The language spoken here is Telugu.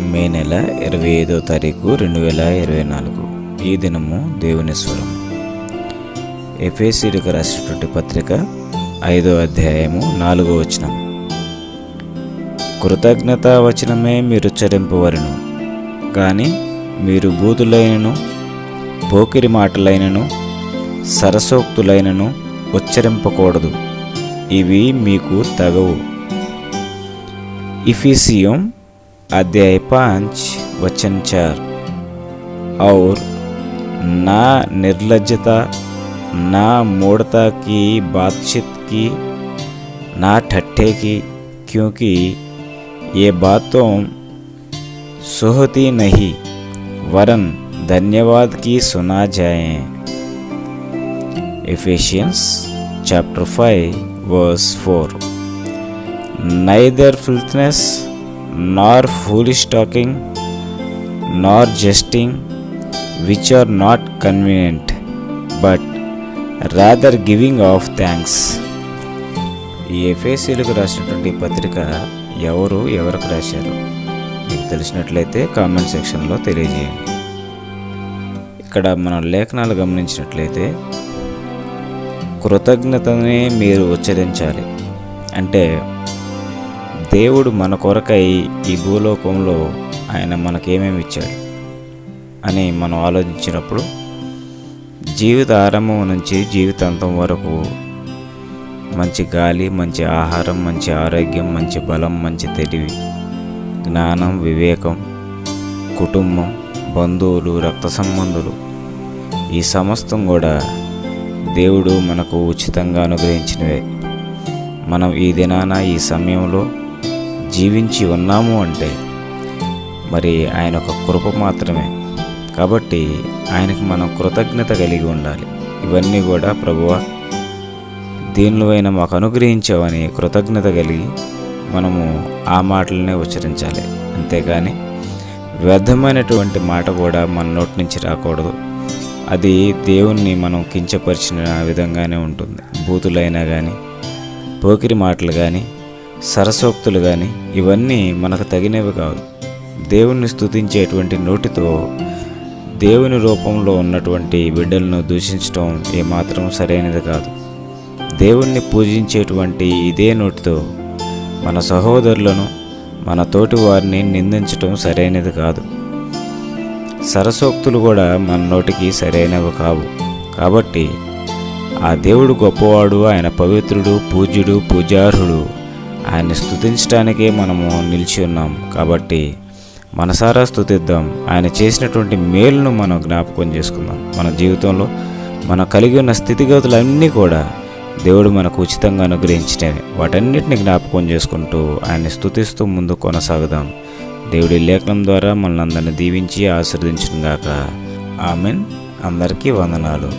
మే నెల 25వ తారీఖు 2024. ఈ దినము దేవుని స్వరం. ఎఫెసీయులకు రాసినటువంటి పత్రిక 5వ అధ్యాయము 4వ వచనం. కృతజ్ఞతా వచనమే మీరు ఉచ్చరింపవలెను, కానీ మీరు బూతులైనను పోకిరి మాటలైనను సరసోక్తులైనను ఉచ్చరింపకూడదు, ఇవి మీకు తగవు. इफिसियों अध्याय 5 वचन 4. और ना निर्लज्जता, ना मूढ़ता की बातचीत की, ना ठट्ठे की, क्योंकि ये बातों सोहती नहीं, वरन धन्यवाद की सुना जाए. Ephesians chapter 5 verse 4. Neither filthiness, nor foolish talking, nor jesting, which are not convenient, but rather giving of thanks. ఈ ఎఫెసీయులకు రాసినటువంటి పత్రిక ఎవరికి రాశారు మీకు తెలిసినట్లయితే కామెంట్ సెక్షన్లో తెలియజేయండి. ఇక్కడ మనం లేఖనాలు గమనించినట్లయితే కృతజ్ఞతనే మీరు ఉచ్చరించాలి. అంటే దేవుడు మన కొరకై ఈ భూలోకంలో ఆయన మనకేమేమి ఇచ్చాడు అని మనం ఆలోచించినప్పుడు జీవిత ఆరంభం నుంచి జీవితాంతం వరకు మంచి గాలి, మంచి ఆహారం, మంచి ఆరోగ్యం, మంచి బలం, మంచి తెలివి, జ్ఞానం, వివేకం, కుటుంబం, బంధువులు, రక్త సంబంధులు, ఈ సమస్తం కూడా దేవుడు మనకు ఉచితంగా అనుగ్రహించినవే. మనం ఈ దినాన ఈ సమయంలో జీవించి ఉన్నాము అంటే మరి ఆయన ఒక కృప మాత్రమే. కాబట్టి ఆయనకి మనం కృతజ్ఞత కలిగి ఉండాలి. ఇవన్నీ కూడా ప్రభువా దీనిలోనైనా మాకు అనుగ్రహించావని కృతజ్ఞత కలిగి మనము ఆ మాటలనే ఉచ్చరించాలి. అంతేగాని వ్యర్థమైనటువంటి మాట కూడా మన నోటి నుంచి రాకూడదు. అది దేవుణ్ణి మనం కించపరిచిన విధంగానే ఉంటుంది. బూతులైనా కానీ, పోకిరి మాటలు కానీ, సరసోక్తులు కానీ ఇవన్నీ మనకు తగినవి కాదు. దేవుణ్ణి స్తుతించేటువంటి నోటితో దేవుని రూపంలో ఉన్నటువంటి బిడ్డలను దూషించడం ఏమాత్రం సరైనది కాదు. దేవుణ్ణి పూజించేటువంటి ఇదే నోటితో మన సహోదరులను, మన తోటి వారిని నిందించడం సరైనది కాదు. సరసోక్తులు కూడా మన నోటికి సరైనవి కావు. కాబట్టి ఆ దేవుడు గొప్పవాడు, ఆయన పవిత్రుడు, పూజ్యుడు, పూజార్హుడు. ఆయన్ని స్తుతించడానికే మనము నిలిచి ఉన్నాం. కాబట్టి మనసారా స్తుతిద్దాం. ఆయన చేసినటువంటి మేలును మనం జ్ఞాపకం చేసుకుందాం. మన జీవితంలో మనం కలిగి ఉన్న స్థితిగతులన్నీ కూడా దేవుడు మనకు ఉచితంగా అనుగ్రహించినవి. వాటన్నిటిని జ్ఞాపకం చేసుకుంటూ ఆయన్ని స్తుతిస్తూ ముందు కొనసాగుదాం. దేవుడి లేఖనం ద్వారా మనల్ని అందరిని దీవించి ఆశీర్వదించును గాక. ఆమెన్. అందరికీ వందనాలు.